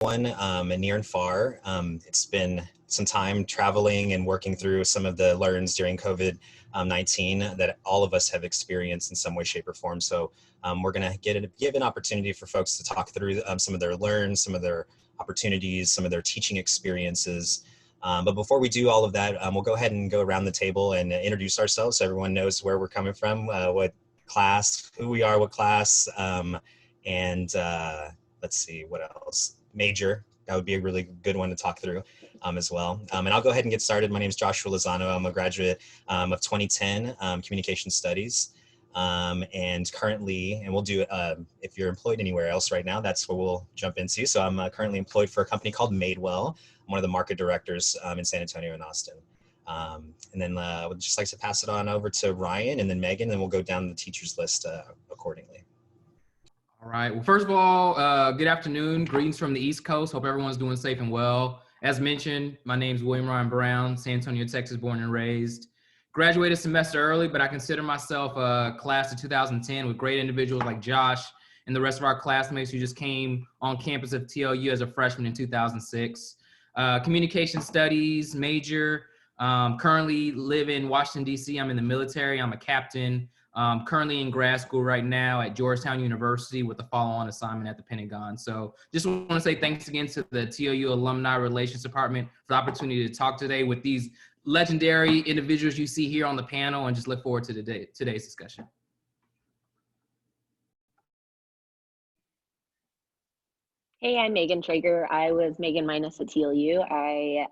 near and far. It's been some time traveling and working through some of the learns during COVID-19 that all of us have experienced in some way, shape, or form. So we're going to give an opportunity for folks to talk through some of their learns, some of their opportunities, some of their teaching experiences. But before we do all of that, we'll go ahead and go around the table and introduce ourselves so everyone knows where we're coming from, what class, who we are, what class, and let's see, what else? Major. That would be a really good one to talk through as well. And I'll go ahead and get started. My name is Joshua Lozano. I'm a graduate of 2010 Communication Studies. And currently, and we'll do it if you're employed anywhere else right now, that's what we'll jump into. So I'm currently employed for a company called Madewell. I'm one of the market directors in San Antonio and Austin. And then I would just like to pass it on over to Ryan and then Megan, and we'll go down the teachers list accordingly. All right. Well, first of all, good afternoon. Greetings from the East Coast. Hope everyone's doing safe and well. As mentioned, my name is William Ryan Brown, San Antonio, Texas, born and raised. Graduated a semester early, but I consider myself a class of 2010 with great individuals like Josh and the rest of our classmates who just came on campus of TLU as a freshman in 2006. Communication studies major. Currently live in Washington, D.C. I'm in the military. I'm a captain. Currently in grad school right now at Georgetown University with a follow-on assignment at the Pentagon. So just want to say thanks again to the TLU Alumni Relations Department for the opportunity to talk today with these legendary individuals you see here on the panel, and just look forward to today's discussion. Hey, I'm Megan Traeger. I was Megan Minus at TLU. I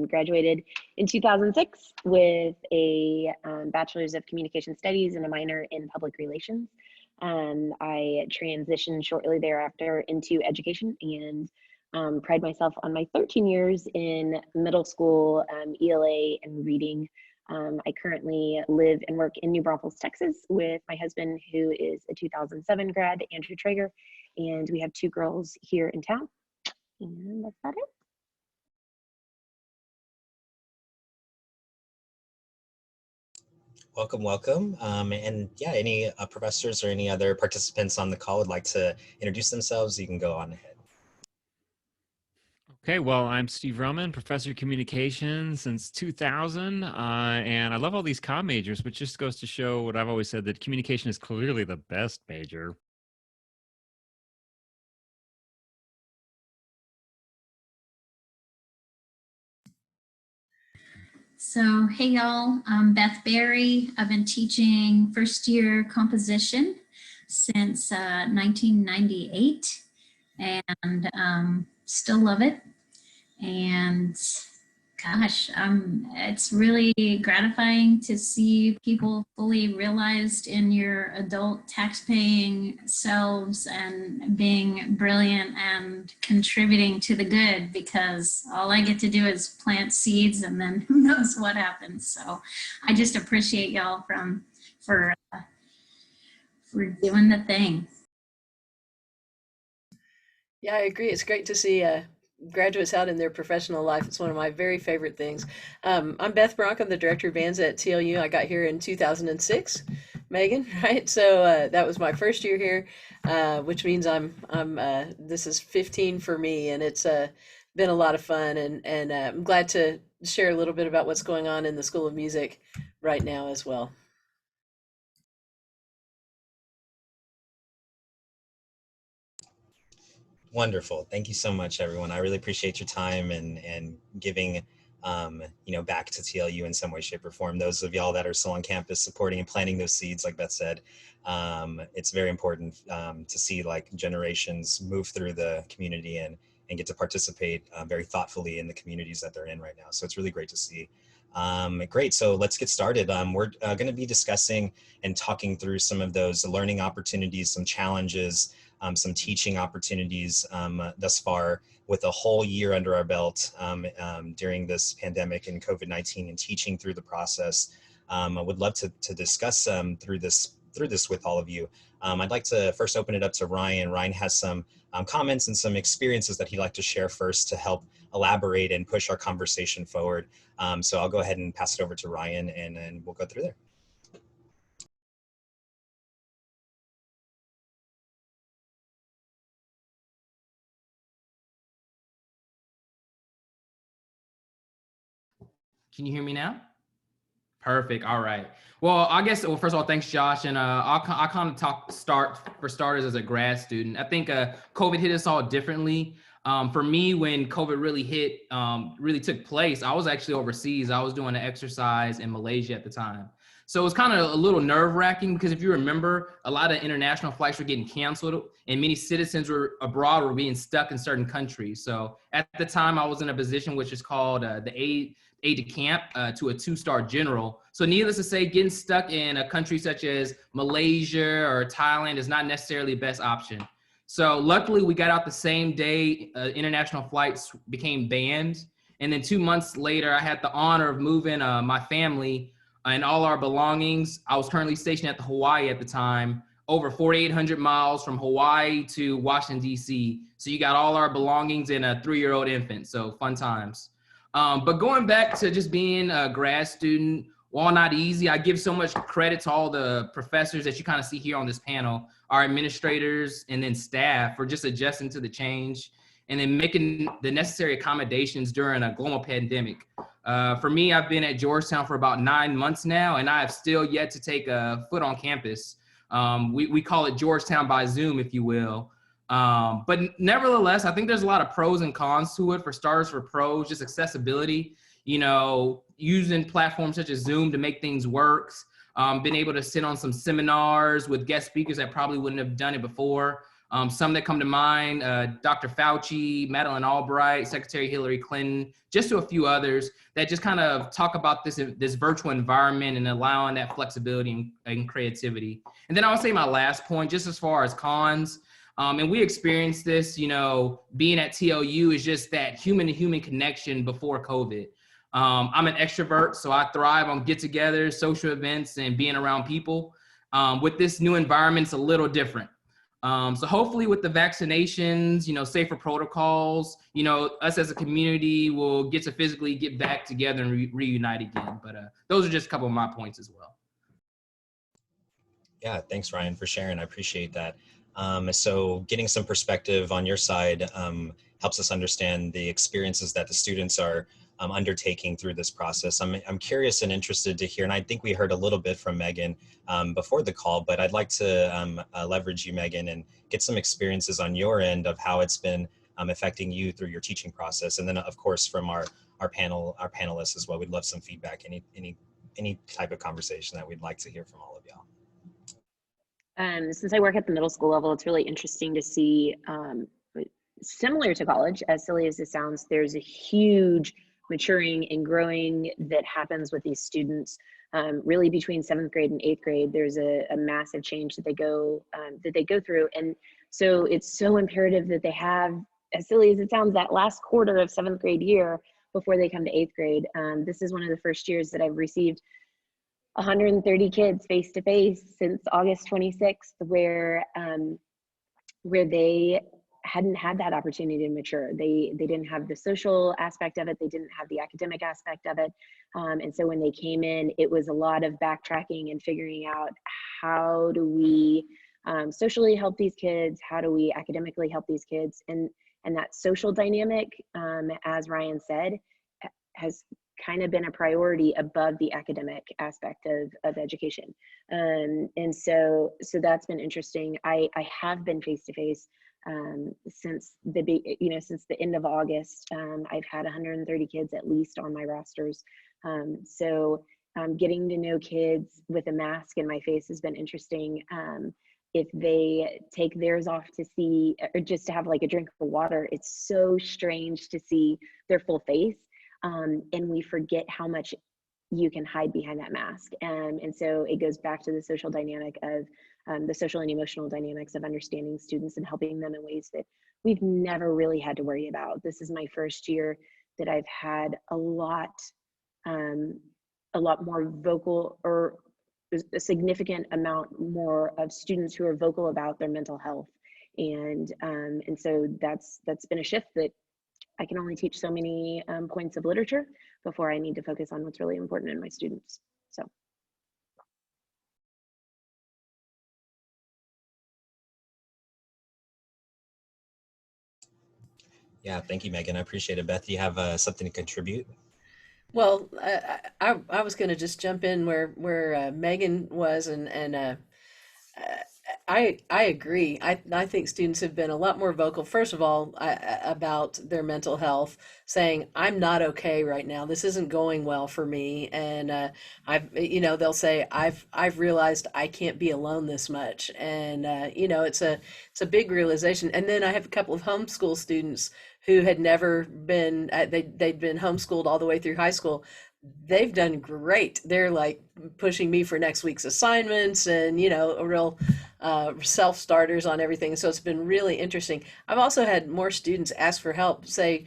graduated in 2006 with a bachelor's of communication studies and a minor in public relations. I transitioned shortly thereafter into education and pride myself on my 13 years in middle school ELA and reading. I currently live and work in New Braunfels, Texas with my husband, who is a 2007 grad, Andrew Traeger. And we have 2 girls here in town, and that's about it. Welcome, welcome. And yeah, any professors or any other participants on the call would like to introduce themselves, you can go on ahead. Okay, well, I'm Steve Roman, professor of communications since 2000, and I love all these comm majors, which just goes to show what I've always said, that communication is clearly the best major. So, hey y'all, I'm Beth Berry. I've been teaching first year composition since 1998 and still love it. And gosh, it's really gratifying to see people fully realized in your adult tax-paying selves and being brilliant and contributing to the good, because all I get to do is plant seeds and then who knows what happens. So I just appreciate y'all for doing the thing. Yeah, I agree. It's great to see graduates out in their professional life. It's one of my very favorite things. I'm Beth Brock. I'm the director of bands at TLU. I got here in 2006, Megan, right? So that was my first year here, which means this is 15 for me, and it's been a lot of fun, and I'm glad to share a little bit about what's going on in the School of Music right now as well. Wonderful. Thank you so much, everyone. I really appreciate your time and giving, back to TLU in some way, shape, or form. Those of y'all that are still on campus supporting and planting those seeds, like Beth said, it's very important to see like generations move through the community and get to participate very thoughtfully in the communities that they're in right now. So it's really great to see. Great, so let's get started. We're going to be discussing and talking through some of those learning opportunities, some challenges, some teaching opportunities thus far, with a whole year under our belt during this pandemic and COVID-19 and teaching through the process. I would love to discuss through this with all of you. I'd like to first open it up to Ryan. Ryan has some comments and some experiences that he'd like to share first to help elaborate and push our conversation forward. So I'll go ahead and pass it over to Ryan, and then we'll go through there. Can you hear me now? Perfect. All right. Well, I guess, well, first of all, thanks, Josh. And I'll kind of start for starters as a grad student. I think COVID hit us all differently. For me, when COVID really hit, really took place, I was actually overseas. I was doing an exercise in Malaysia at the time. So it was kind of a little nerve wracking because if you remember, a lot of international flights were getting canceled and many citizens were abroad were being stuck in certain countries. So at the time I was in a position which is called the aide de camp to a 2-star general. So needless to say, getting stuck in a country such as Malaysia or Thailand is not necessarily the best option. So luckily we got out the same day international flights became banned. And then 2 months later, I had the honor of moving my family and all our belongings. I was currently stationed at the Hawaii at the time, over 4,800 miles from Hawaii to Washington, D.C. So you got all our belongings and a 3-year-old infant. So fun times. But going back to just being a grad student, while not easy, I give so much credit to all the professors that you kind of see here on this panel, our administrators and then staff for just adjusting to the change and then making the necessary accommodations during a global pandemic. For me, I've been at Georgetown for about 9 months now, and I have still yet to take a foot on campus. We call it Georgetown by Zoom, if you will. But nevertheless, I think there's a lot of pros and cons to it. For starters, for pros, just accessibility, you know, using platforms such as Zoom to make things work. Been able to sit on some seminars with guest speakers that probably wouldn't have done it before. Some that come to mind, Dr. Fauci, Madeleine Albright, Secretary Hillary Clinton, just to a few others that just kind of talk about this virtual environment and allowing that flexibility and creativity. And then I would say my last point, just as far as cons, and we experienced this, you know, being at TLU is just that human-to-human connection before COVID. I'm an extrovert, so I thrive on get-togethers, social events, and being around people. With this new environment, it's a little different. So hopefully with the vaccinations, you know, safer protocols, you know, us as a community will get to physically get back together and reunite again. But those are just a couple of my points as well. Yeah, thanks, Ryan, for sharing. I appreciate that. So getting some perspective on your side helps us understand the experiences that the students are undertaking through this process. I'm curious and interested to hear, and I think we heard a little bit from Megan before the call, but I'd like to leverage you, Megan, and get some experiences on your end of how it's been affecting you through your teaching process. And then of course, from our panelists as well, we'd love some feedback, any type of conversation that we'd like to hear from all of y'all. Since I work at the middle school level, it's really interesting to see, similar to college, as silly as it sounds, there's a huge maturing and growing that happens with these students. Really between 7th grade and 8th grade, there's a massive change that they go through. And so it's so imperative that they have, as silly as it sounds, that last quarter of 7th grade year before they come to 8th grade. This is one of the first years that I've received 130 kids face to face since August 26th, where they hadn't had that opportunity to mature. They didn't have the social aspect of it. They didn't have the academic aspect of it. And so when they came in, it was a lot of backtracking and figuring out how do we socially help these kids? How do we academically help these kids? And that social dynamic, as Ryan said, has kind of been a priority above the academic aspect of education. And so that's been interesting. I have been face-to-face since the end of August. I've had 130 kids at least on my rosters. So getting to know kids with a mask in my face has been interesting. If they take theirs off to see, or just to have like a drink of water, it's so strange to see their full face. And we forget how much you can hide behind that mask. And so it goes back to the social dynamic of the social and emotional dynamics of understanding students and helping them in ways that we've never really had to worry about. This is my first year that I've had a lot more vocal, or a significant amount more of students who are vocal about their mental health. And so that's been a shift that I can only teach so many points of literature before I need to focus on what's really important in my students. So. Yeah, thank you, Megan. I appreciate it. Beth, do you have something to contribute? Well, I was going to just jump in where Megan was, and I agree. I think students have been a lot more vocal, first of all, about their mental health, saying, I'm not okay right now. This isn't going well for me. And they'll say, I've realized I can't be alone this much. And, it's a big realization. And then I have a couple of homeschool students who had never been, they'd been homeschooled all the way through high school. They've done great. They're like pushing me for next week's assignments and, a real self-starters on everything. So it's been really interesting. I've also had more students ask for help, say,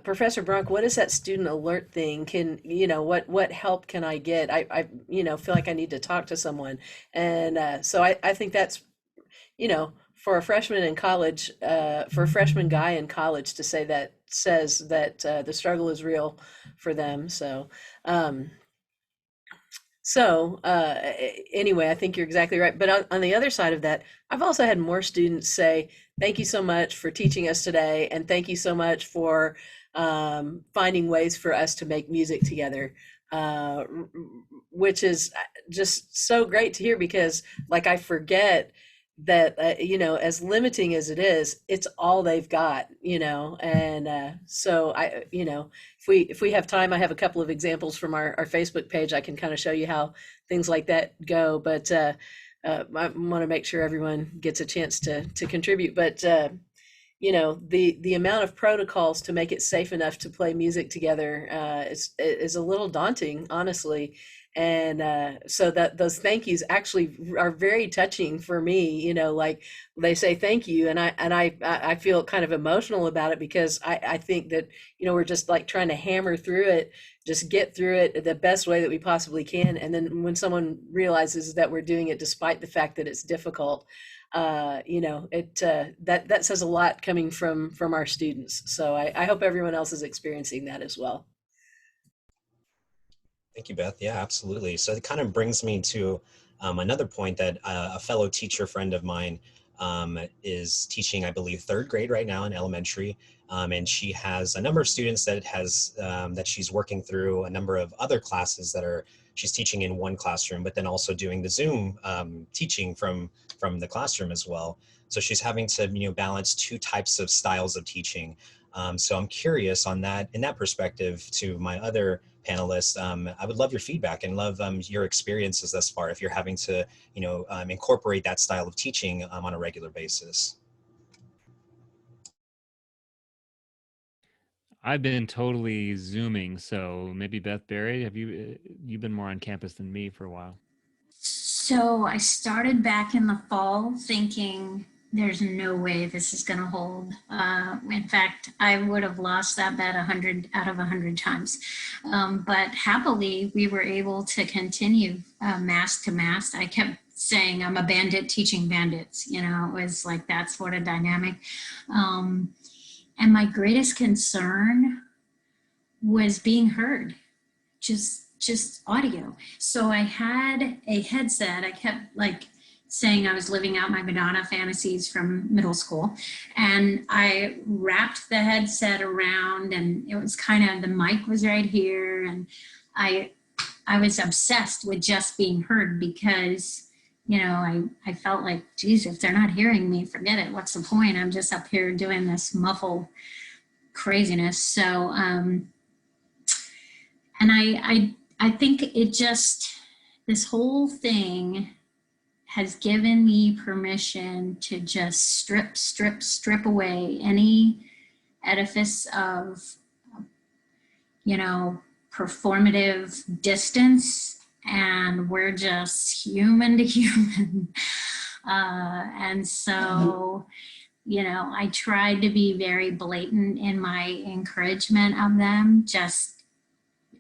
Professor Bronk, what is that student alert thing? What help can I get? I feel like I need to talk to someone. And so I think that's, for a freshman in college, for a freshman guy in college to say that says that the struggle is real for them. Um, anyway, I think you're exactly right. But on the other side of that, I've also had more students say, thank you so much for teaching us today. And thank you so much for finding ways for us to make music together, which is just so great to hear, because like I forget that, as limiting as it is, it's all they've got, and so if we have time, I have a couple of examples from our Facebook page. I can kind of show you how things like that go, but I want to make sure everyone gets a chance to contribute. But the amount of protocols to make it safe enough to play music together is a little daunting, honestly. And so that those thank yous actually are very touching for me. Like they say thank you, and I feel kind of emotional about it, because I think that we're just like trying to hammer through it, just get through it the best way that we possibly can. And then when someone realizes that we're doing it despite the fact that it's difficult, that says a lot coming from our students. So I hope everyone else is experiencing that as well. Thank you, Beth. Yeah, absolutely. So it kind of brings me to another point that a fellow teacher friend of mine is teaching, I believe, third grade right now in elementary. And she has a number of students that she's working through, a number of other classes that she's teaching in one classroom, but then also doing the Zoom teaching from the classroom as well. So she's having to balance two types of styles of teaching. So I'm curious in that perspective, to my other panelists. I would love your feedback and love your experiences thus far, if you're having to incorporate that style of teaching on a regular basis. I've been totally Zooming, so maybe Beth Berry, have you've been more on campus than me for a while? So I started back in the fall thinking there's no way this is going to hold. In fact, I would have lost that bet 100 out of 100 times. But happily, we were able to continue mast to mast. I kept saying I'm a bandit teaching bandits. It was like that sort of dynamic. And my greatest concern was being heard, just audio. So I had a headset. I kept saying I was living out my Madonna fantasies from middle school. And I wrapped the headset around, and it was kind of, the mic was right here. And I was obsessed with just being heard, because I felt like, geez, if they're not hearing me, forget it. What's the point? I'm just up here doing this muffled craziness. So, and I think this whole thing has given me permission to just strip away any edifice of, performative distance. And we're just human to human. And so, I tried to be very blatant in my encouragement of them, just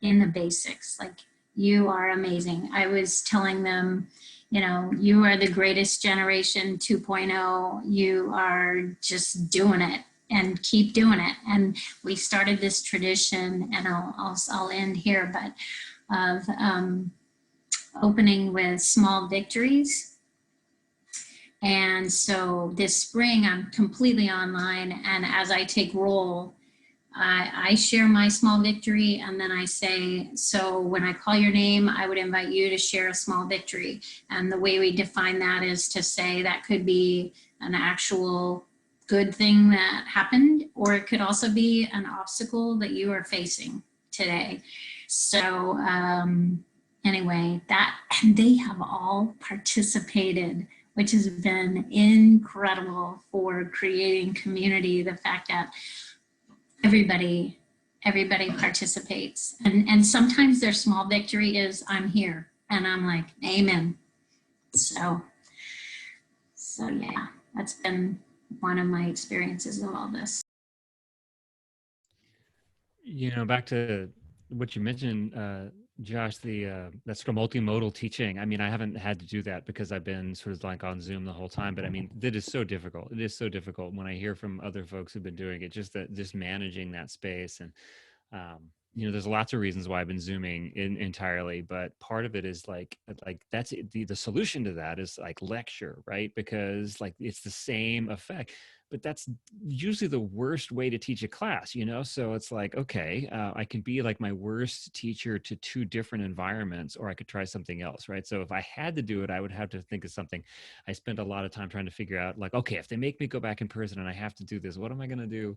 in the basics. Like, you are amazing. I was telling them, you are the greatest generation 2.0. You are just doing it, and keep doing it. And we started this tradition, and I'll end here, but of opening with Small Victories. And so this spring I'm completely online, and as I take roll, I share my small victory, and then I say, so when I call your name, I would invite you to share a small victory. And the way we define that is to say that could be an actual good thing that happened, or it could also be an obstacle that you are facing today. So anyway, and they have all participated, which has been incredible for creating community. The fact that everybody participates, and sometimes their small victory is, I'm here, and I'm like, amen. So yeah, that's been one of my experiences of all this. Back to what you mentioned, Josh, that's for multimodal teaching. I mean, I haven't had to do that because I've been sort of like on Zoom the whole time, but I mean, that is so difficult. It is so difficult when I hear from other folks who've been doing it, just managing that space. And, there's lots of reasons why I've been Zooming entirely, but part of it is like that's the solution to that is like lecture, right? Because like it's the same effect, but that's usually the worst way to teach a class, So it's like, okay, I can be like my worst teacher to two different environments, or I could try something else, right? So if I had to do it, I would have to think of something. I spent a lot of time trying to figure out like, okay, if they make me go back in person and I have to do this, what am I going to do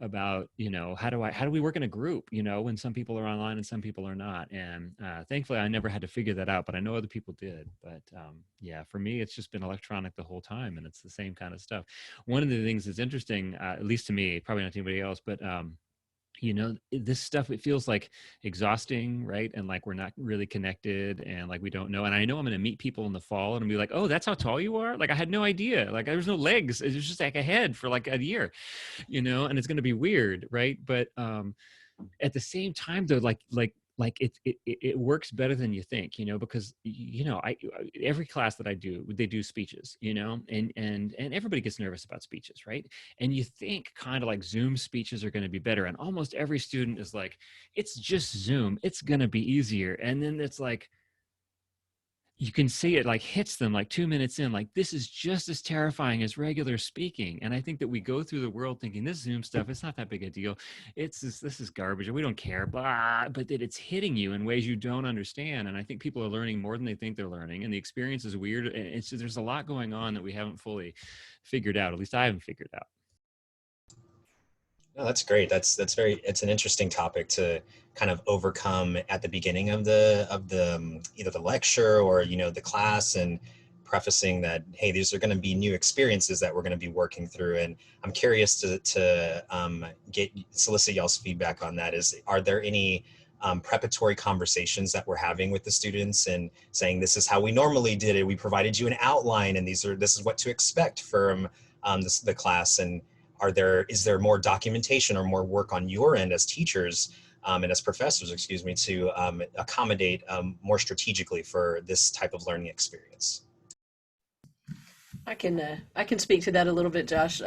about, how do we work in a group, when some people are online and some people are not? And thankfully I never had to figure that out, but I know other people did. But yeah, for me, it's just been electronic the whole time, and it's the same kind of stuff. One of the things that's interesting, at least to me, probably not to anybody else, but this stuff, it feels like exhausting, right? And like we're not really connected, and like we don't know. And I know I'm going to meet people in the fall and be like, oh, that's how tall you are? Like I had no idea. Like there was no legs. It was just like a head for like a year, and it's going to be weird, right? But at the same time though, it works better than you think, because every class that I do, they do speeches, and everybody gets nervous about speeches, right? And you think kind of like Zoom speeches are going to be better, and almost every student is like, it's just Zoom, it's going to be easier. And then it's like, you can see it like hits them like 2 minutes in, like this is just as terrifying as regular speaking. And I think that we go through the world thinking this Zoom stuff, it's not that big a deal. This is garbage and we don't care, blah, but that it's hitting you in ways you don't understand. And I think people are learning more than they think they're learning. And the experience is weird. There's a lot going on that we haven't fully figured out. At least I haven't figured out. No, that's great. It's an interesting topic to kind of overcome at the beginning of the either the lecture or the class, and prefacing that, hey, these are going to be new experiences that we're going to be working through. And I'm curious to solicit y'all's feedback on that. Are there any preparatory conversations that we're having with the students and saying, this is how we normally did it, we provided you an outline, and this is what to expect from the class? And is there more documentation or more work on your end as teachers and as professors, to accommodate more strategically for this type of learning experience? I can speak to that a little bit, Josh.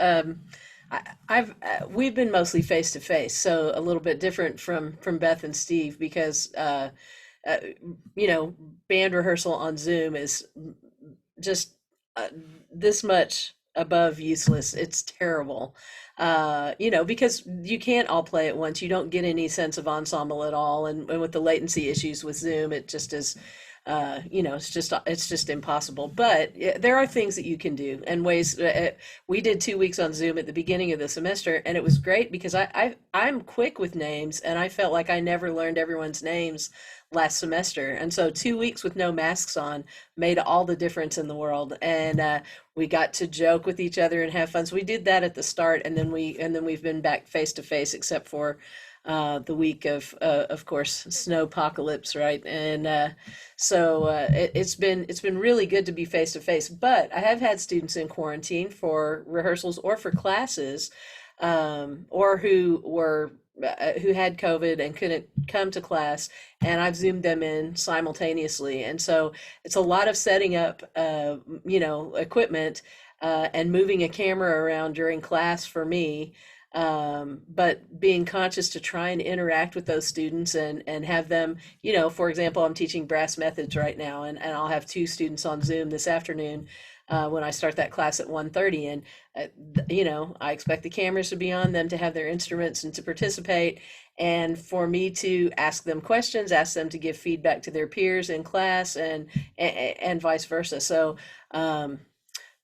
We've been mostly face to face, so a little bit different from Beth and Steve, because band rehearsal on Zoom is just this much above useless. It's terrible. Because you can't all play at once. You don't get any sense of ensemble at all. And with the latency issues with Zoom, it just is, it's just impossible. But there are things that you can do, and ways. We did 2 weeks on Zoom at the beginning of the semester, and it was great because I'm quick with names, and I felt like I never learned everyone's names last semester. And so 2 weeks with no masks on made all the difference in the world. And we got to joke with each other and have fun. So we did that at the start, and then we've been back face to face, except for the week of course, snowpocalypse, right? And so it's been really good to be face to face. But I have had students in quarantine for rehearsals or for classes, or who had COVID and couldn't come to class, and I've Zoomed them in simultaneously. And so it's a lot of setting up, equipment and moving a camera around during class for me, but being conscious to try and interact with those students and have them, for example, I'm teaching brass methods right now, and I'll have 2 students on Zoom this afternoon. when I start that class at 1:30. And, you know, I expect the cameras to be on, them to have their instruments and to participate, and for me to ask them questions, ask them to give feedback to their peers in class, and vice versa. So,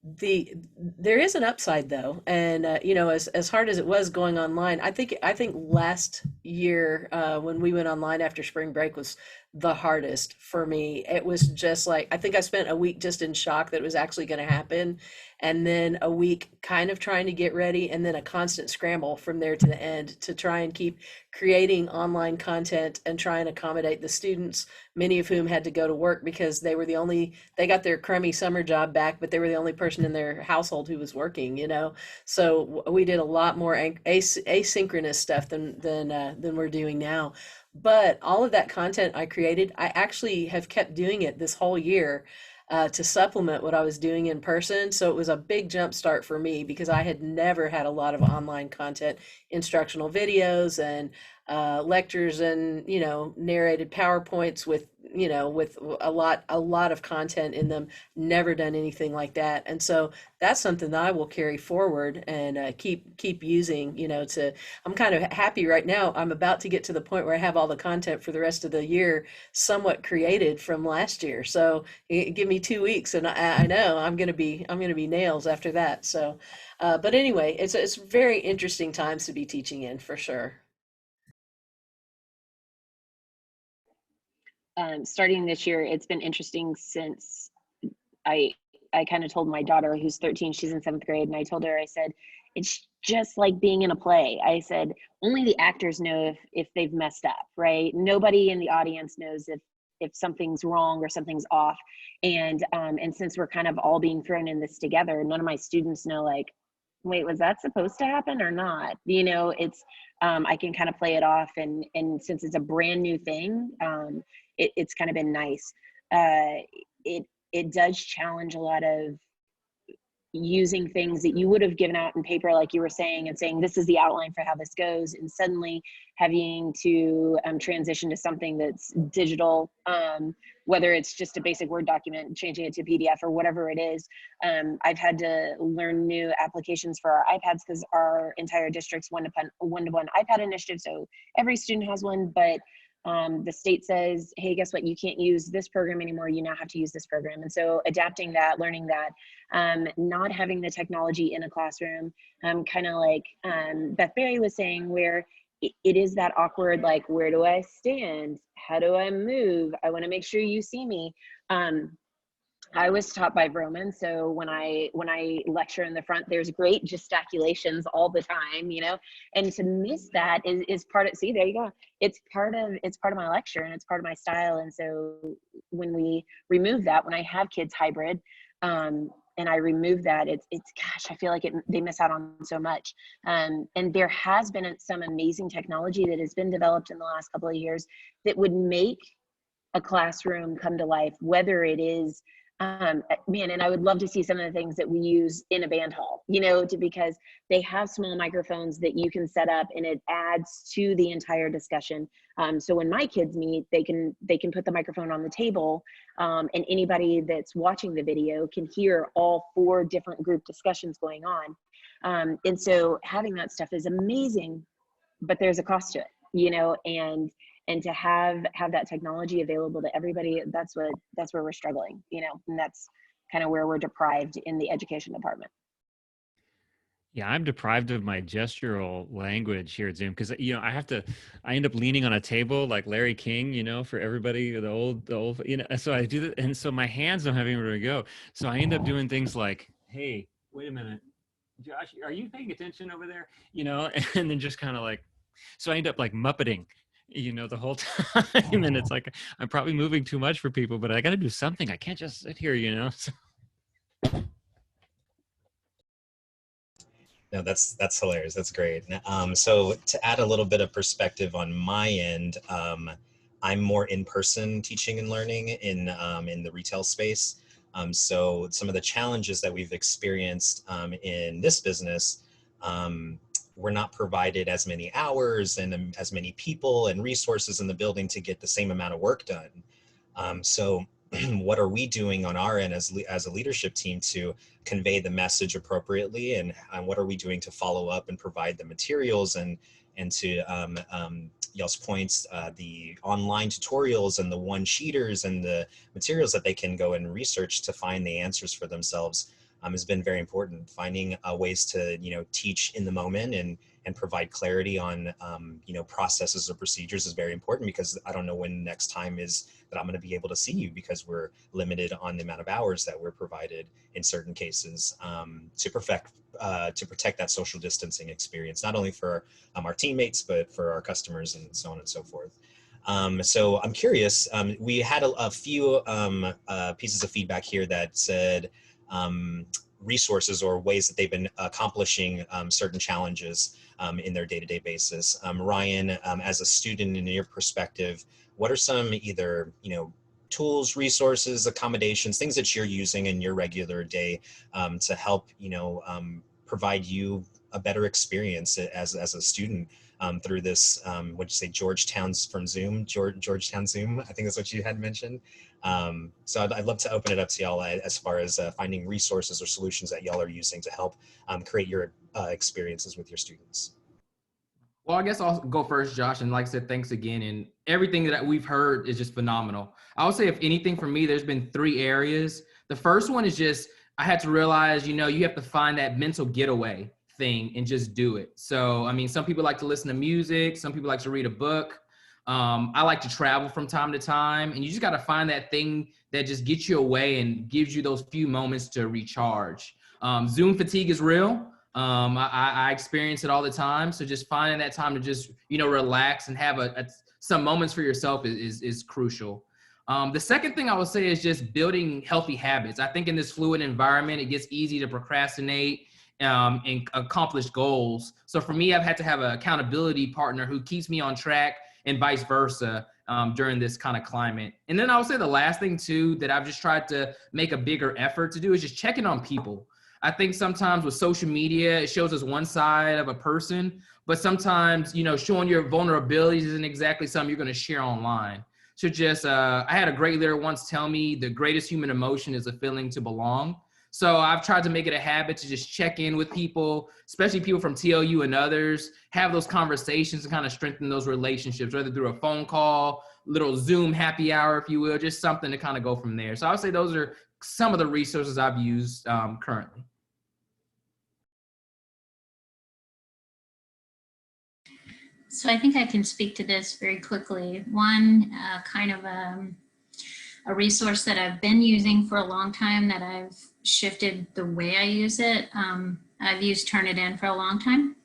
there is an upside though, and you know, as hard as it was going online, I think last year, when we went online after spring break, was the hardest for me. It was just like, I think I spent a week just in shock that it was actually going to happen, and then a week kind of trying to get ready, and then a constant scramble from there to the end to try and keep creating online content and try and accommodate the students, many of whom had to go to work because they got their crummy summer job back, but they were the only person in their household who was working, you know. So we did a lot more asynchronous stuff than we're doing now. But all of that content I created, I actually have kept doing it this whole year, to supplement what I was doing in person. So it was a big jump start for me because I had never had a lot of online content, instructional videos and lectures, and, you know, narrated PowerPoints with, you know, with a lot of content in them. Never done anything like that. And so that's something that I will carry forward and keep using, you know. I'm kind of happy right now. I'm about to get to the point where I have all the content for the rest of the year somewhat created from last year. So give me 2 weeks, and I know I'm gonna be nails after that. So, but anyway, it's very interesting times to be teaching in, for sure. Starting this year, it's been interesting since I kind of told my daughter, who's 13, she's in 7th grade, and I told her, I said, it's just like being in a play. I said, only the actors know if they've messed up, right? Nobody in the audience knows if something's wrong or something's off. And since we're kind of all being thrown in this together, none of my students know, like, wait, was that supposed to happen or not? You know, it's I can kind of play it off, and since it's a brand new thing, it's kind of been nice. It does challenge a lot of using things that you would have given out in paper, like you were saying, and saying, this is the outline for how this goes, and suddenly having to transition to something that's digital, whether it's just a basic Word document, changing it to PDF or whatever it is. I've had to learn new applications for our iPads because our entire district's one-to-one iPad initiative, so every student has one, but the state says, hey, guess what? You can't use this program anymore. You now have to use this program. And so adapting that, learning that, not having the technology in a classroom, kind of like Beth Berry was saying, where it is that awkward, like, where do I stand? How do I move? I want to make sure you see me. I was taught by Vroman, so when I lecture in the front, there's great gesticulations all the time, you know, and to miss that is part of, see, there you go. It's part of my lecture, and it's part of my style. And so when we remove that, when I have kids hybrid, and I remove that, it's gosh, I feel like they miss out on so much. And there has been some amazing technology that has been developed in the last couple of years that would make a classroom come to life, whether it is, man, and I would love to see some of the things that we use in a band hall, you know, because they have small microphones that you can set up, and it adds to the entire discussion. So when my kids meet, they can put the microphone on the table, and anybody that's watching the video can hear all 4 different group discussions going on. And so having that stuff is amazing, but there's a cost to it, you know, and to have that technology available to everybody, that's where we're struggling, you know, and that's kind of where we're deprived in the education department. Yeah, I'm deprived of my gestural language here at Zoom because, you know, I end up leaning on a table like Larry King, you know, for everybody, the old, you know, so I do that. And so my hands don't have anywhere to go. So I end up doing things like, hey, wait a minute, Josh, are you paying attention over there? You know, and then just kind of like, so I end up like Muppeting, you know, the whole time. And it's like, I'm probably moving too much for people, but I got to do something. I can't just sit here, you know? So. No, that's hilarious. That's great. So to add a little bit of perspective on my end, I'm more in-person teaching and learning in the retail space. So some of the challenges that we've experienced in this business, we're not provided as many hours and as many people and resources in the building to get the same amount of work done. So what are we doing on our end as a leadership team to convey the message appropriately, and what are we doing to follow up and provide the materials, and to y'all's points, the online tutorials and the one-sheeters and the materials that they can go and research to find the answers for themselves has been very important. Finding ways to, teach in the moment and provide clarity on, processes or procedures is very important, because I don't know when the next time is that I'm going to be able to see you, because we're limited on the amount of hours that we're provided in certain cases, to protect that social distancing experience, not only for our teammates, but for our customers and so on and so forth. So I'm curious, we had a few pieces of feedback here that said resources or ways that they've been accomplishing certain challenges in their day-to-day basis. Ryan, as a student, in your perspective, what are some either, tools, resources, accommodations, things that you're using in your regular day to help, provide you a better experience as a student through this, what'd you say, Georgetown's from Zoom, Georgetown Zoom, I think that's what you had mentioned. So I'd love to open it up to y'all as far as finding resources or solutions that y'all are using to help create your experiences with your students. Well, I guess I'll go first, Josh. And like I said, thanks again. And everything that we've heard is just phenomenal. I would say, if anything, for me, there's been 3 areas. The first one is just, I had to realize, you have to find that mental getaway thing and just do it. So, I mean, some people like to listen to music. Some people like to read a book. I like to travel from time to time. And you just got to find that thing that just gets you away and gives you those few moments to recharge. Zoom fatigue is real. I experience it all the time. So just finding that time to just, relax and have some moments for yourself is crucial. The second thing I would say is just building healthy habits. I think in this fluid environment, it gets easy to procrastinate and accomplish goals. So for me, I've had to have an accountability partner who keeps me on track, and vice versa during this kind of climate. And then I would say the last thing too that I've just tried to make a bigger effort to do is just checking on people. I think sometimes with social media, it shows us one side of a person, but sometimes, showing your vulnerabilities isn't exactly something you're going to share online. So just, I had a great leader once tell me the greatest human emotion is a feeling to belong. So I've tried to make it a habit to just check in with people, especially people from TLU and others, have those conversations and kind of strengthen those relationships, whether through a phone call, little Zoom happy hour, if you will, just something to kind of go from there. So I would say those are some of the resources I've used currently. So I think I can speak to this very quickly. One kind of a resource that I've been using for a long time that I've shifted the way I use it. I've used Turnitin for a long time,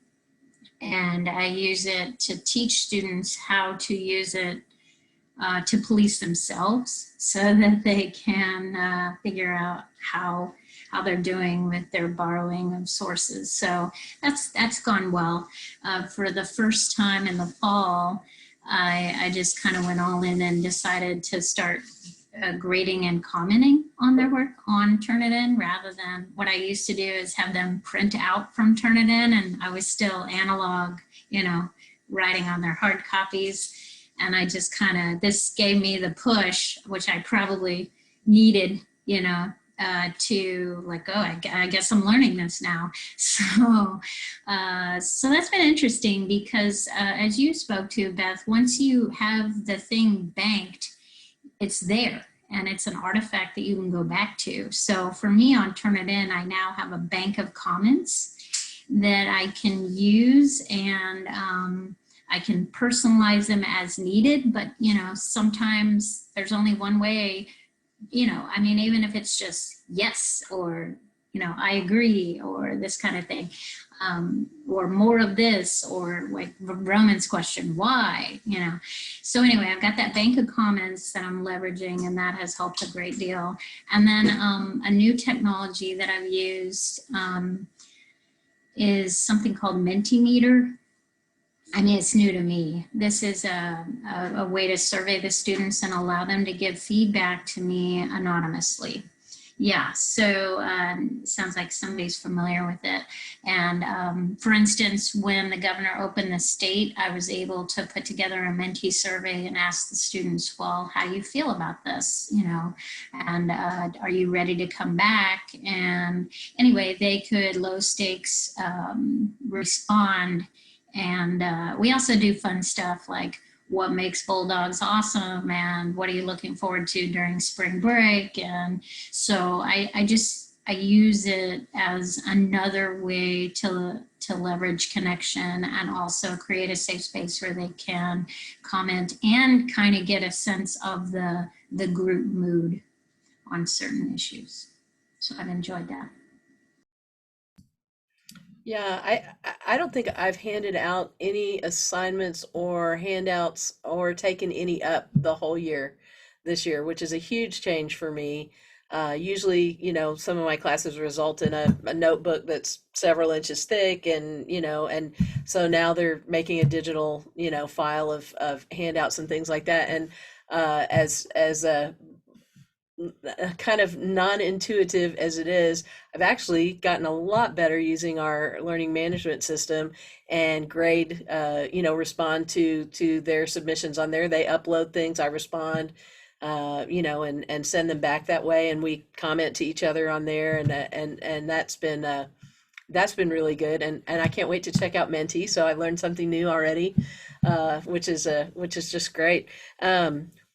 and I use it to teach students how to use it to police themselves so that they can figure out how they're doing with their borrowing of sources. So that's gone well. For the first time in the fall, I just kind of went all in and decided to start grading and commenting on their work on Turnitin, rather than what I used to do is have them print out from Turnitin, and I was still analog, writing on their hard copies. And I just this gave me the push, which I probably needed, to like, oh, I guess I'm learning this now. So that's been interesting because as you spoke to, Beth, once you have the thing banked, it's there and it's an artifact that you can go back to. So for me on Turnitin, I now have a bank of comments that I can use, and I can personalize them as needed, but sometimes there's only one way, I mean, even if it's just yes, or, I agree, or this kind of thing, or more of this, or like Roman's question, why, So anyway, I've got that bank of comments that I'm leveraging, and that has helped a great deal. And then a new technology that I've used is something called Mentee Meter. I mean, it's new to me. This is a way to survey the students and allow them to give feedback to me anonymously. Yeah, so sounds like somebody's familiar with it. And for instance, when the governor opened the state, I was able to put together a Mentee survey and ask the students, well, how do you feel about this? You know, and are you ready to come back? And anyway, they could low stakes respond. And we also do fun stuff like what makes Bulldogs awesome and what are you looking forward to during spring break. And so I use it as another way to leverage connection and also create a safe space where they can comment and kind of get a sense of the group mood on certain issues. So I've enjoyed that. Yeah, I don't think I've handed out any assignments or handouts or taken any up the whole year this year, which is a huge change for me. Usually, you know, some of my classes result in a notebook that's several inches thick, and you know, and so now they're making a digital, you know, file of handouts and things like that. And as a kind of non-intuitive as it is, I've actually gotten a lot better using our learning management system and grade, you know, respond to their submissions on there. They upload things, I respond, you know, and send them back that way, and we comment to each other on there, and that's been really good, and I can't wait to check out Mentee. So I learned something new already, which is just great.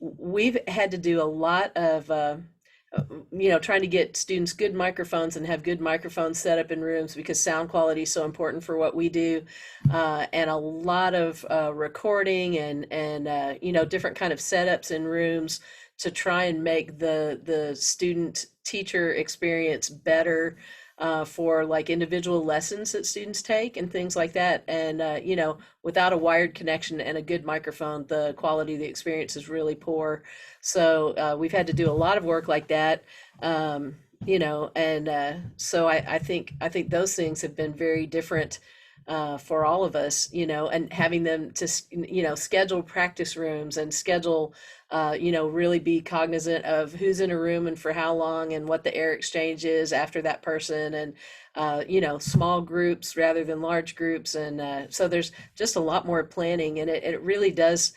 We've had to do a lot of you know, trying to get students good microphones and have good microphones set up in rooms because sound quality is so important for what we do, and a lot of recording and you know, different kind of setups in rooms to try and make the student teacher experience better, for like individual lessons that students take and things like that. And you know, without a wired connection and a good microphone, the quality of the experience is really poor. So we've had to do a lot of work like that. You know, and so I think those things have been very different, for all of us, you know, and having them to, you know, schedule practice rooms and schedule, you know, really be cognizant of who's in a room and for how long and what the air exchange is after that person, and, you know, small groups rather than large groups. And so there's just a lot more planning, and it really does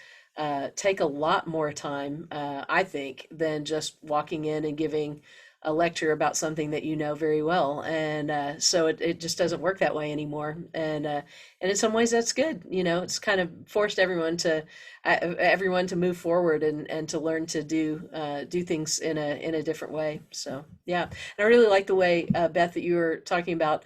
take a lot more time, I think, than just walking in and giving a lecture about something that you know very well. And so it just doesn't work that way anymore. And in some ways that's good. You know, it's kind of forced everyone to move forward and to learn to do things in a different way. So yeah, and I really like the way, Beth, that you were talking about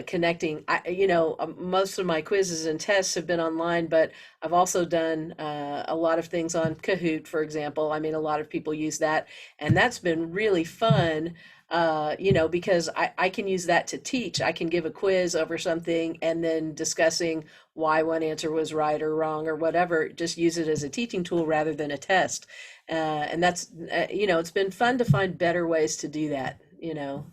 connecting. You know, most of my quizzes and tests have been online, but I've also done a lot of things on Kahoot, for example. I mean, a lot of people use that, and that's been really fun. You know, because I can use that to teach. I can give a quiz over something and then discussing why one answer was right or wrong or whatever. Just use it as a teaching tool rather than a test. And that's, you know, it's been fun to find better ways to do that, you know.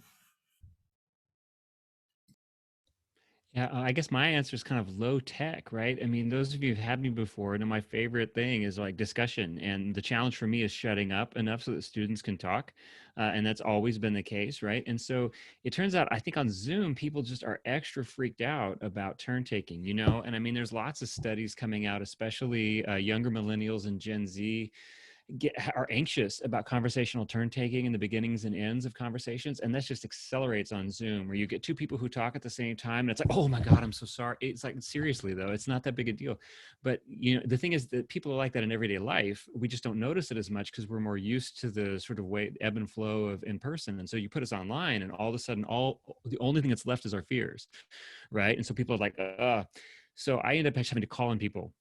Yeah, I guess my answer is kind of low tech, right? I mean, those of you who've had me before, and my favorite thing is like discussion. And the challenge for me is shutting up enough so that students can talk. And that's always been the case, right? And so it turns out, I think on Zoom, people just are extra freaked out about turn taking, you know? And I mean, there's lots of studies coming out, especially younger millennials and Gen Z are anxious about conversational turn taking and the beginnings and ends of conversations, and that just accelerates on Zoom, where you get two people who talk at the same time and it's like, oh my god, I'm so sorry. It's like, seriously though, it's not that big a deal. But you know, the thing is that people are like that in everyday life. We just don't notice it as much because we're more used to the sort of way ebb and flow of in person. And so you put us online and all of a sudden the only thing that's left is our fears, right? And so people are like, so I end up having to call on people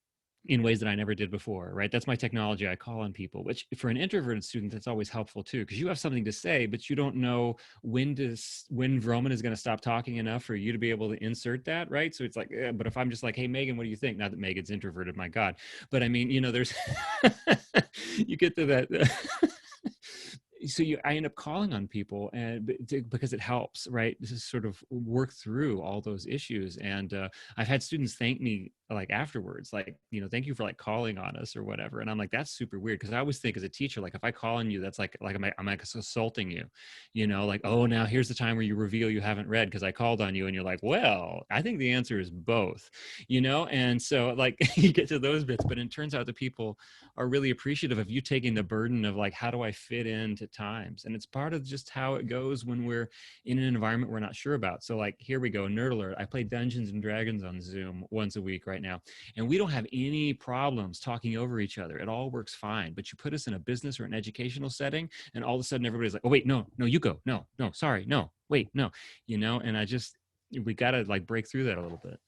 in ways that I never did before, right? That's my technology. I call on people, which for an introverted student, that's always helpful too, because you have something to say, but you don't know when Roman is going to stop talking enough for you to be able to insert that, right? So it's like, but if I'm just like, hey, Megan, what do you think? Not that Megan's introverted, my God. But I mean, you know, there's, you get to that. So I end up calling on people because it helps, right? This is sort of work through all those issues. And I've had students thank me like afterwards, like, you know, thank you for like calling on us or whatever. And I'm like, that's super weird. Cause I always think as a teacher, like if I call on you, that's like I'm like assaulting you, you know, like, oh, now here's the time where you reveal you haven't read because I called on you. And you're like, well, I think the answer is both, you know? And so like you get to those bits, but it turns out that people are really appreciative of you taking the burden of like, how do I fit into times? And it's part of just how it goes when we're in an environment we're not sure about. So like, here we go, nerd alert. I play Dungeons and Dragons on Zoom once a week right now, and we don't have any problems talking over each other. It all works fine. But you put us in a business or an educational setting, and all of a sudden everybody's like, oh wait, no, you go. No, sorry, no, wait, no, you know, and we got to like break through that a little bit.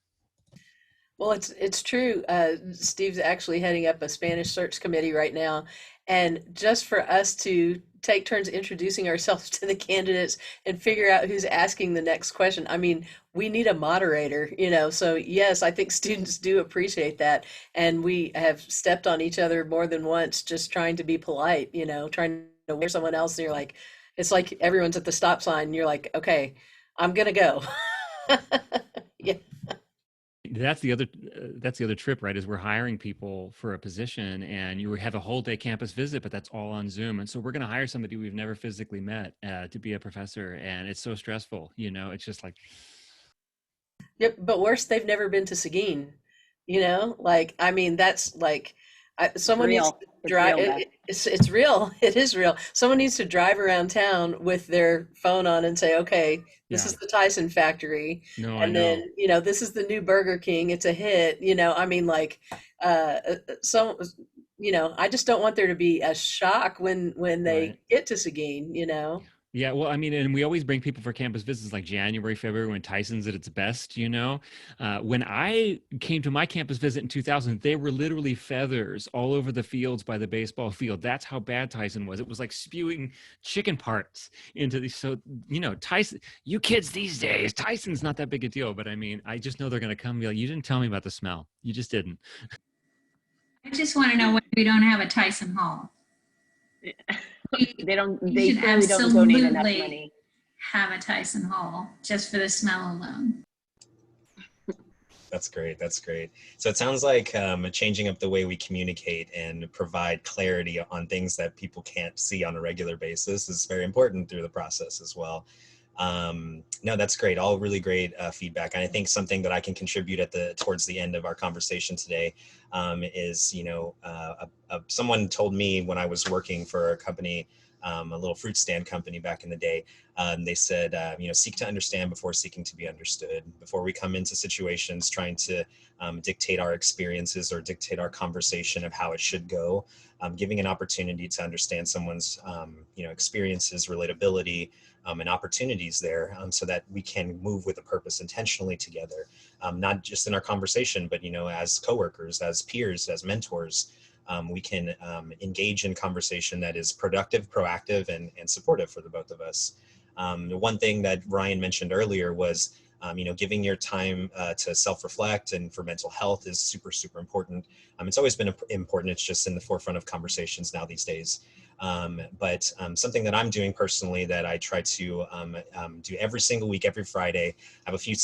Well, it's true. Steve's actually heading up a Spanish search committee right now. And just for us to take turns introducing ourselves to the candidates and figure out who's asking the next question, I mean, we need a moderator, you know. So yes, I think students do appreciate that. And we have stepped on each other more than once just trying to be polite, you know, trying to wear someone else. And you're like, it's like everyone's at the stop sign. And you're like, okay, I'm going to go. Yeah. That's the other trip, right? Is we're hiring people for a position, and you have a whole day campus visit, but that's all on Zoom. And so we're going to hire somebody we've never physically met to be a professor, and it's so stressful. You know, it's just like. Yep, but worse, they've never been to Seguin. You know, like I mean, that's like someone needs to drive. It's real. It is real. Someone needs to drive around town with their phone on and say, "Okay, this is the Tyson factory," and then you know, this is the new Burger King. It's a hit. You know, I mean, like, so you know, I just don't want there to be a shock when they get to Seguin. You know. Yeah, well, I mean, and we always bring people for campus visits like January, February, when Tyson's at its best, you know. When I came to my campus visit in 2000, there were literally feathers all over the fields by the baseball field. That's how bad Tyson was. It was like spewing chicken parts into these. So, you know, Tyson, you kids these days, Tyson's not that big a deal. But I mean, I just know they're going to come and be like, you didn't tell me about the smell. You just didn't. I just want to know why we don't have a Tyson Hall. They clearly don't donate enough money. Have a Tyson Hall just for the smell alone. That's great. That's great. So it sounds like changing up the way we communicate and provide clarity on things that people can't see on a regular basis is very important through the process as well. No, that's great. All really great feedback. And I think something that I can contribute towards the end of our conversation today is, you know, someone told me when I was working for a company, a little fruit stand company back in the day, they said, you know, seek to understand before seeking to be understood. Before we come into situations trying to dictate our experiences or dictate our conversation of how it should go, giving an opportunity to understand someone's, you know, experiences, relatability, and opportunities there, so that we can move with a purpose intentionally together, not just in our conversation, but, you know, as coworkers, as peers, as mentors. We can engage in conversation that is productive, proactive, and supportive for the both of us. The one thing that Ryan mentioned earlier was, you know, giving your time to self-reflect and for mental health is super, super important. It's always been important. It's just in the forefront of conversations now these days. But something that I'm doing personally that I try to do every single week, every Friday. I have a few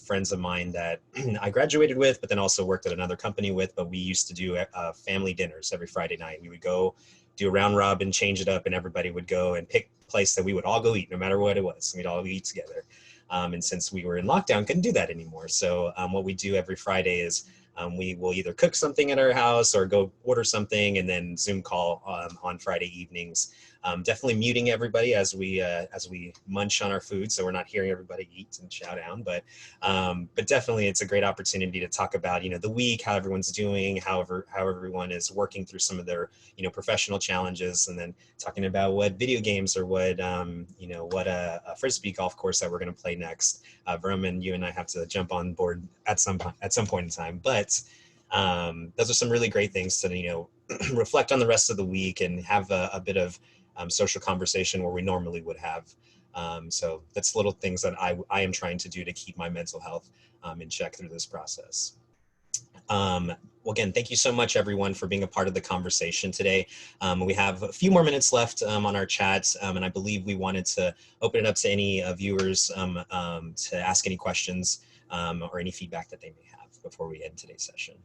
friends of mine that I graduated with, but then also worked at another company with, but we used to do family dinners every Friday night. We would go do a round robin, change it up, and everybody would go and pick a place that we would all go eat, no matter what it was. We'd all eat together. And since we were in lockdown, couldn't do that anymore. So what we do every Friday is we will either cook something at our house or go order something and then Zoom call on Friday evenings. Definitely muting everybody as we munch on our food, so we're not hearing everybody eat and chow down. But definitely, it's a great opportunity to talk about, you know, the week, how everyone's doing, how everyone is working through some of their, you know, professional challenges, and then talking about what video games or what you know, what a frisbee golf course that we're going to play next. Vermin, you and I have to jump on board at some point in time, but those are some really great things to, you know, reflect on the rest of the week and have a bit of social conversation where we normally would have. So that's little things that I am trying to do to keep my mental health in check through this process. Well, again, thank you so much, everyone, for being a part of the conversation today. We have a few more minutes left on our chat, and I believe we wanted to open it up to any viewers to ask any questions or any feedback that they may have. before we end today's session.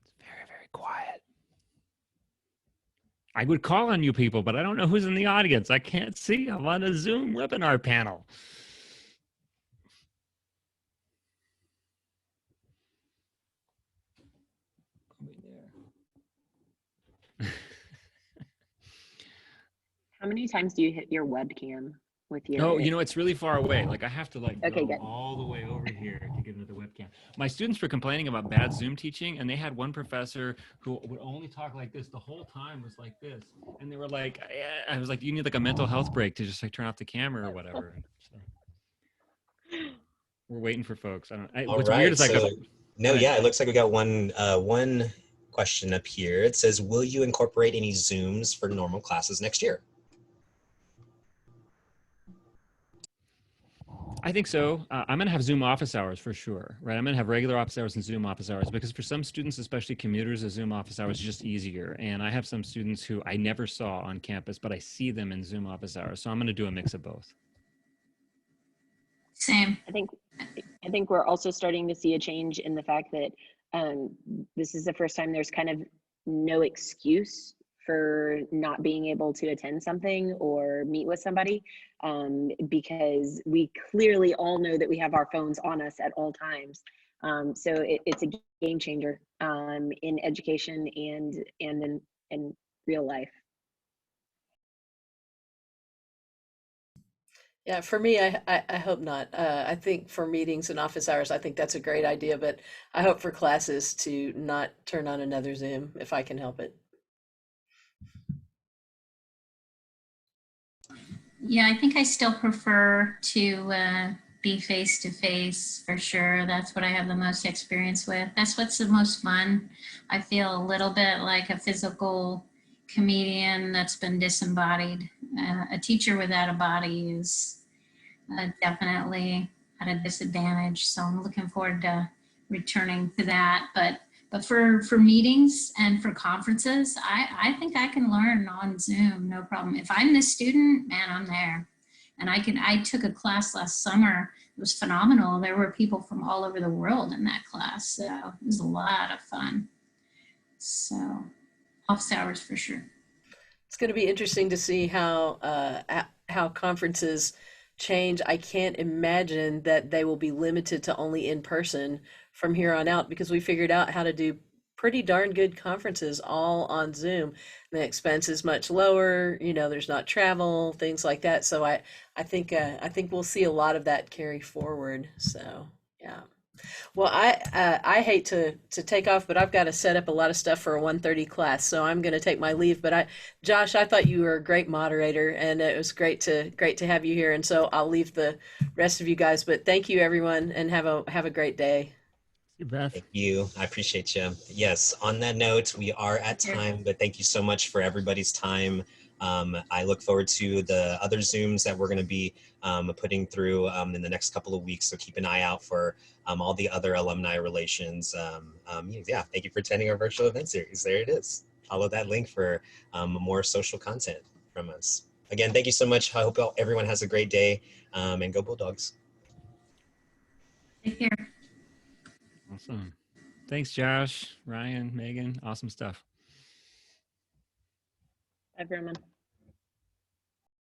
It's very, very quiet. I would call on you people, but I don't know who's in the audience. I can't see. I'm on a Zoom webinar panel. How many times do you hit your webcam with your? Oh, you know, it's really far away. Like I have to like Okay, go good. all the way over here to get into the webcam. My students were complaining about bad Zoom teaching, and they had one professor who would only talk like this the whole time, was like this. And they were like, I was like, you need like a mental health break to just like turn off the camera or whatever. So, we're waiting for folks. All What's weird right, is like, so no, ahead. yeah, it looks like we got one question up here. It says, will you incorporate any Zooms for normal classes next year? I think so. I'm going to have Zoom office hours for sure, right? I'm going to have regular office hours and Zoom office hours because for some students, especially commuters, a Zoom office hours is just easier. And I have some students who I never saw on campus, but I see them in Zoom office hours. So I'm going to do a mix of both. Same. I think we're also starting to see a change in the fact that this is the first time there's kind of no excuse for not being able to attend something or meet with somebody, because we clearly all know that we have our phones on us at all times. So it's a game changer in education and in real life. Yeah, for me, I hope not. I think for meetings and office hours, I think that's a great idea, but I hope for classes to not turn on another Zoom if I can help it. Yeah, I think I still prefer to be face to face for sure. That's what I have the most experience with. That's what's the most fun. I feel a little bit like a physical comedian that's been disembodied. A teacher without a body is definitely at a disadvantage. So I'm looking forward to returning to that. But for meetings and for conferences, I think I can learn on Zoom, no problem. If I'm the student, man, I'm there. And I took a class last summer. It was phenomenal. There were people from all over the world in that class. So it was a lot of fun. So office hours for sure. It's going to be interesting to see how conferences change. I can't imagine that they will be limited to only in person from here on out because we figured out how to do pretty darn good conferences all on Zoom. The expense is much lower. You know, there's not travel, things like that. So I think we'll see a lot of that carry forward. So yeah. Well, I hate to take off, but I've got to set up a lot of stuff for a 1:30 class, so I'm going to take my leave. But Josh, I thought you were a great moderator, and it was great to have you here. And so I'll leave the rest of you guys. But thank you, everyone, and have a great day. Beth. Thank you. I appreciate you. Yes, on that note, we are at time, but thank you so much for everybody's time. I look forward to the other Zooms that we're going to be putting through in the next couple of weeks. So keep an eye out for all the other alumni relations. Yeah, thank you for attending our virtual event series. There it is. Follow that link for more social content from us. Again, thank you so much. I hope everyone has a great day and go Bulldogs. Take care. Awesome. Thanks, Josh, Ryan, Megan. Awesome stuff. Everyone.